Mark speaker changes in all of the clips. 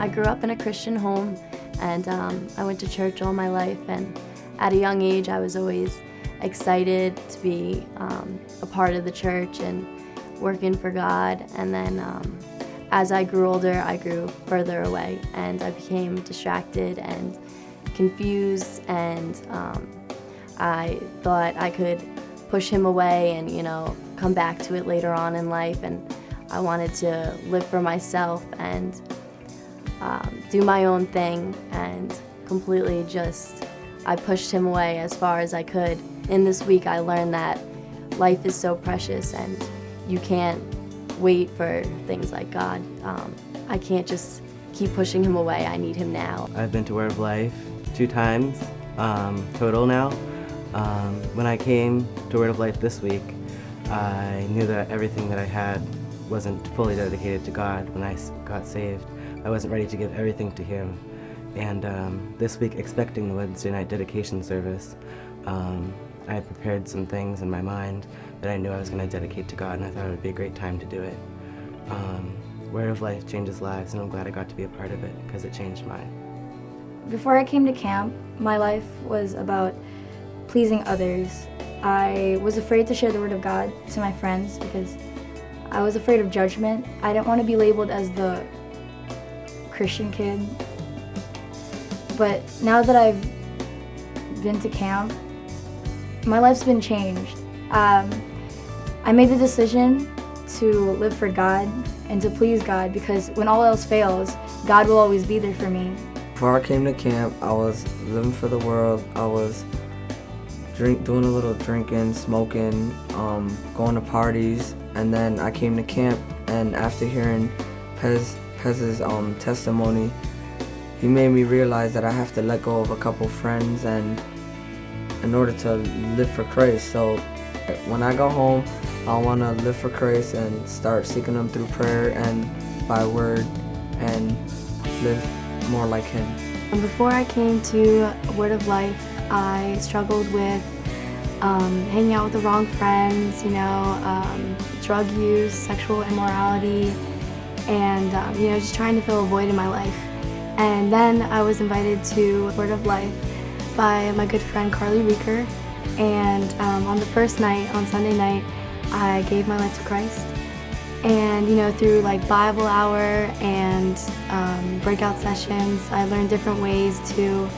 Speaker 1: I grew up in a Christian home, and I went to church all my life, and at a young age I was always excited to be a part of the church and working for God. And then as I grew older, I grew further away, and I became distracted and confused, and I thought I could push him away and, come back to it later on in life. And I wanted to live for myself and do my own thing, and completely I pushed him away as far as I could. In this week, I learned that life is so precious, and you can't wait for things like God. I can't just keep pushing him away. I need him now.
Speaker 2: I've been to Word of Life 2 times total now. When I came to Word of Life this week, I knew that everything that I had wasn't fully dedicated to God. When I got saved, I wasn't ready to give everything to him. And this week, expecting the Wednesday night dedication service, I had prepared some things in my mind that I knew I was going to dedicate to God, and I thought it would be a great time to do it. Word of Life changes lives, and I'm glad I got to be a part of it because it changed mine.
Speaker 3: Before I came to camp, my life was about pleasing others. I was afraid to share the Word of God to my friends because I was afraid of judgment. I didn't want to be labeled as the Christian kid. But now that I've been to camp, my life's been changed. I made the decision to live for God and to please God, because when all else fails, God will always be there for me.
Speaker 4: Before I came to camp, I was living for the world. I was doing a little drinking, smoking, going to parties, and then I came to camp, and after hearing Pez's testimony, he made me realize that I have to let go of a couple friends and in order to live for Christ. So when I go home, I want to live for Christ and start seeking him through prayer and by word and live more like him.
Speaker 1: Before I came to Word of Life, I struggled with hanging out with the wrong friends, drug use, sexual immorality, and just trying to fill a void in my life. And then I was invited to Word of Life by my good friend Carly Reeker, and on the first night, on Sunday night, I gave my life to Christ. And through Bible hour and breakout sessions, I learned different ways to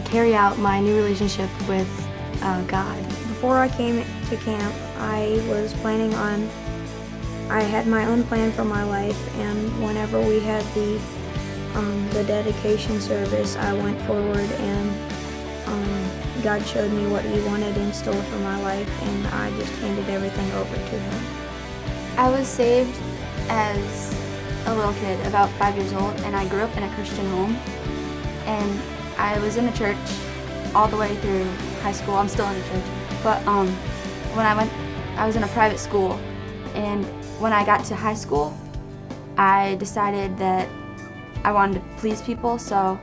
Speaker 1: carry out my new relationship with God.
Speaker 5: Before I came to camp, I had my own plan for my life, and whenever we had the dedication service, I went forward and God showed me what he wanted in store for my life, and I just handed everything over to him.
Speaker 6: I was saved as a little kid, about 5 years old, and I grew up in a Christian home. And I was in a church all the way through high school. I'm still in a church. But when I was in a private school, and when I got to high school, I decided that I wanted to please people, so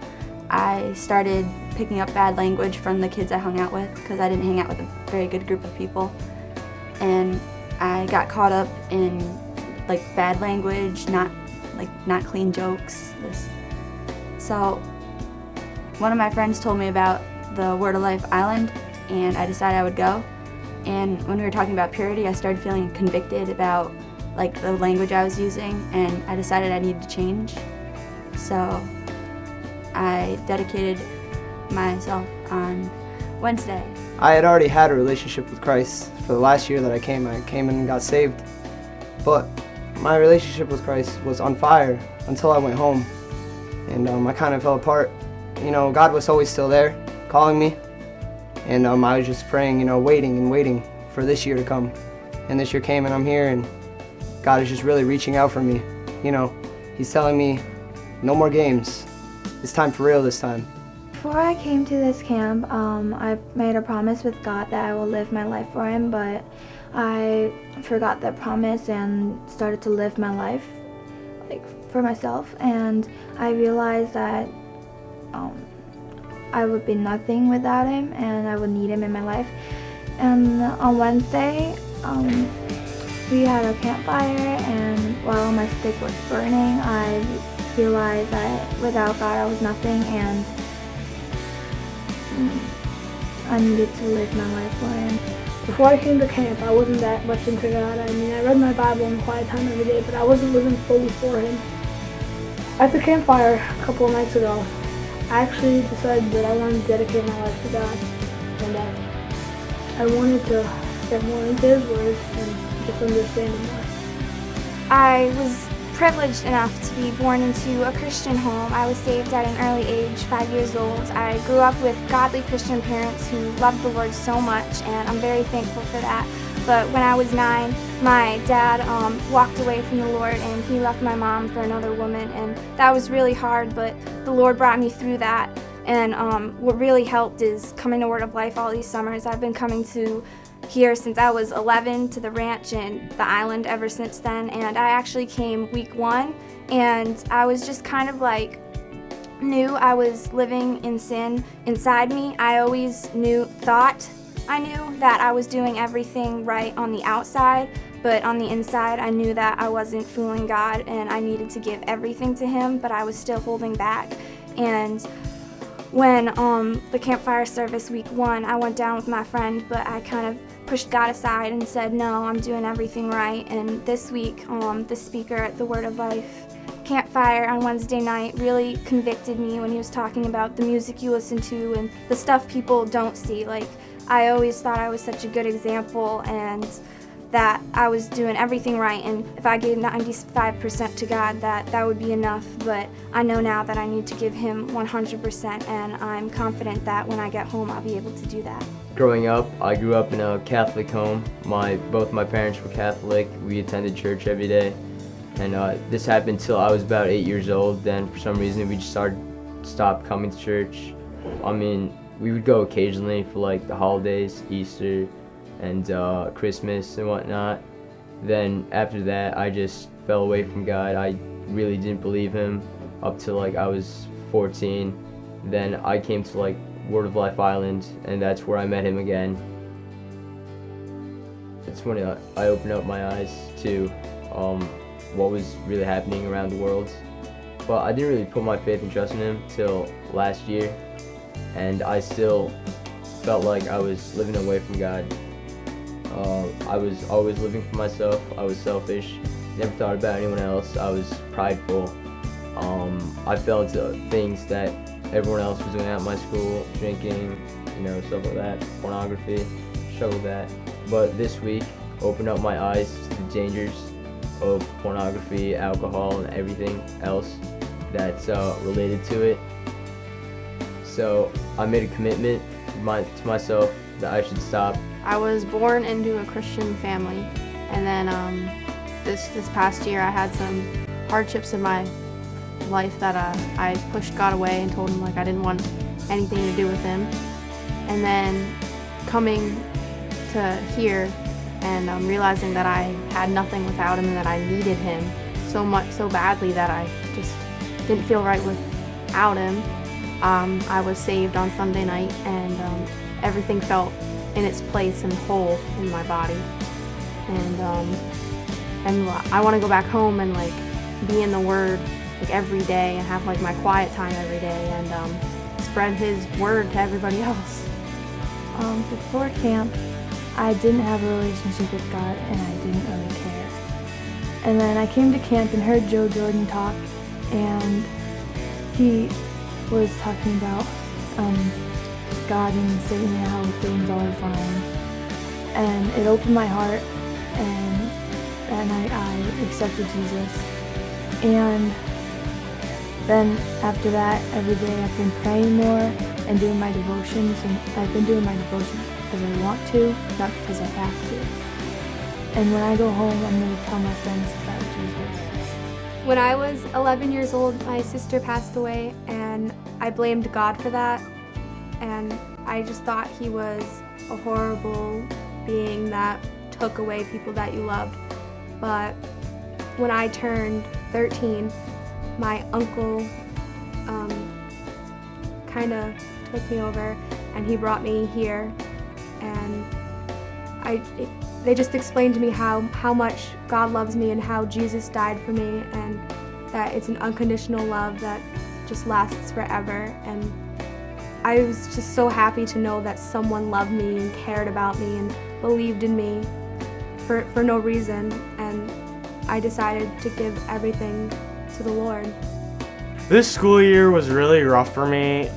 Speaker 6: I started picking up bad language from the kids I hung out with, because I didn't hang out with a very good group of people. And I got caught up in bad language, not clean jokes. So one of my friends told me about the Word of Life Island, and I decided I would go. And when we were talking about purity, I started feeling convicted about the language I was using, and I decided I needed to change. So I dedicated myself on Wednesday.
Speaker 7: I had already had a relationship with Christ for the last year that I came and got saved. But my relationship with Christ was on fire until I went home, and I kind of fell apart. God was always still there, calling me, and I was just praying, waiting for this year to come. And this year came, and I'm here, and God is just really reaching out for me. He's telling me, no more games. It's time for real this time.
Speaker 3: Before I came to this camp, I made a promise with God that I will live my life for him, but I forgot that promise and started to live my life for myself, and I realized that I would be nothing without him, and I would need him in my life. And on Wednesday, we had a campfire, and while my stick was burning, I
Speaker 5: realized that without God I was nothing, and I needed to live my life for Him.
Speaker 8: Before I came to camp, I wasn't that much into God. I mean, I read my Bible in quiet time every day, but I wasn't living fully for Him. At the campfire a couple of nights ago, I actually decided that I wanted to dedicate my life to God, and I wanted to get more into His Word and just understand Him more.
Speaker 6: I was privileged enough to be born into a Christian home. I was saved at an early age, 5 years old. I grew up with godly Christian parents who loved the Lord so much, and I'm very thankful for that. But when I was 9, my dad walked away from the Lord, and he left my mom for another woman, and that was really hard, but the Lord brought me through that. And what really helped is coming to Word of Life all these summers. I've been coming to here since I was 11, to the ranch and the island ever since then, and I actually came week 1, and I was just kind of like knew I was living in sin inside me. I always thought I knew that I was doing everything right on the outside, but on the inside I knew that I wasn't fooling God and I needed to give everything to Him, but I was still holding back. And when the campfire service week 1, I went down with my friend, but I kind of pushed God aside and said, no, I'm doing everything right. And this week, the speaker at the Word of Life campfire on Wednesday night really convicted me when he was talking about the music you listen to and the stuff people don't see. Like, I always thought I was such a good example and that I was doing everything right, and if I gave 95% to God, that would be enough. But I know now that I need to give Him 100%, and I'm confident that when I get home, I'll be able to do that.
Speaker 9: Growing up, I grew up in a Catholic home. Both my parents were Catholic. We attended church every day, and this happened till I was about 8 years old. Then for some reason, we just stopped coming to church. I mean, we would go occasionally for like the holidays, Easter, and Christmas and whatnot. Then after that, I just fell away from God. I really didn't believe Him up till like I was 14. Then I came to like Word of Life Island, and that's where I met Him again. It's when I opened up my eyes to what was really happening around the world. But I didn't really put my faith and trust in Him till last year, and I still felt like I was living away from God. I was always living for myself. I was selfish, never thought about anyone else. I was prideful. I fell into things that everyone else was doing at my school, drinking, stuff like that, pornography, stuff like that. But this week opened up my eyes to the dangers of pornography, alcohol, and everything else that's related to it. So I made a commitment to myself that I should stop.
Speaker 10: I was born into a Christian family, and then this past year I had some hardships in my life that I pushed God away and told Him like I didn't want anything to do with Him. And then coming to here and realizing that I had nothing without Him and that I needed Him so badly that I just didn't feel right without Him. I was saved on Sunday night, and everything felt in its place and whole in my body. And I want to go back home and like be in the Word like every day and have like my quiet time every day and spread His Word to everybody else.
Speaker 3: Before camp, I didn't have a relationship with God, and I didn't really care. And then I came to camp and heard Joe Jordan talk, and he was talking about God and Satan and how Satan's always lying. And it opened my heart, and that night I accepted Jesus. And then after that, every day I've been praying more and doing my devotions, and I've been doing my devotions because I want to, not because I have to. And when I go home, I'm going to tell my friends about Jesus.
Speaker 11: When I was 11 years old, my sister passed away, and I blamed God for that. And I just thought He was a horrible being that took away people that you loved. But when I turned 13, my uncle kind of took me over, and he brought me here, and they just explained to me how much God loves me and how Jesus died for me, and that it's an unconditional love that just lasts forever. And I was just so happy to know that someone loved me and cared about me and believed in me for no reason. And I decided to give everything to the Lord.
Speaker 12: This school year was really rough for me.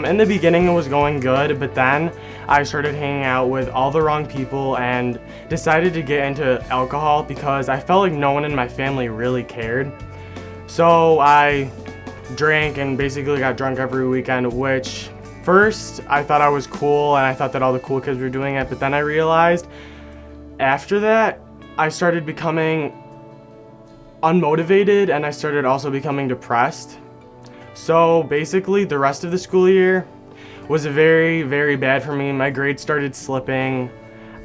Speaker 12: In the beginning it was going good, but then I started hanging out with all the wrong people and decided to get into alcohol because I felt like no one in my family really cared. So I drank and basically got drunk every weekend, which first I thought I was cool and I thought that all the cool kids were doing it, but then I realized after that I started becoming unmotivated and I started also becoming depressed. So basically the rest of the school year was very, very bad for me. My grades started slipping.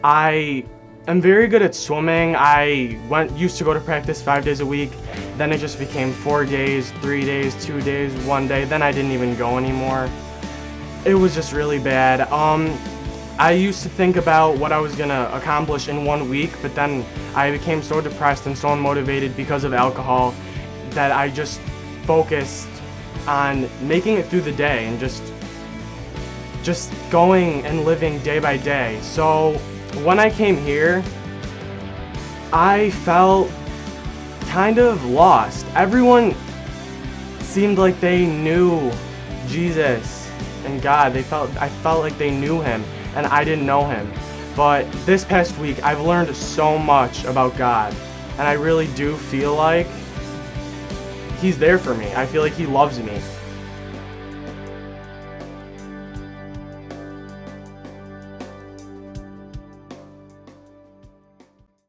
Speaker 12: I am very good at swimming. I used to go to practice 5 days a week. Then it just became 4 days, 3 days, 2 days, 1 day. Then I didn't even go anymore. It was just really bad. I used to think about what I was gonna accomplish in 1 week, but then I became so depressed and so unmotivated because of alcohol that I just focused on making it through the day and just going and living day by day. So when I came here, I felt kind of lost. Everyone seemed like they knew Jesus and God. I felt like they knew him and I didn't know him. But this past week, I've learned so much about God, and I really do feel like he's there for me. I feel like he loves me.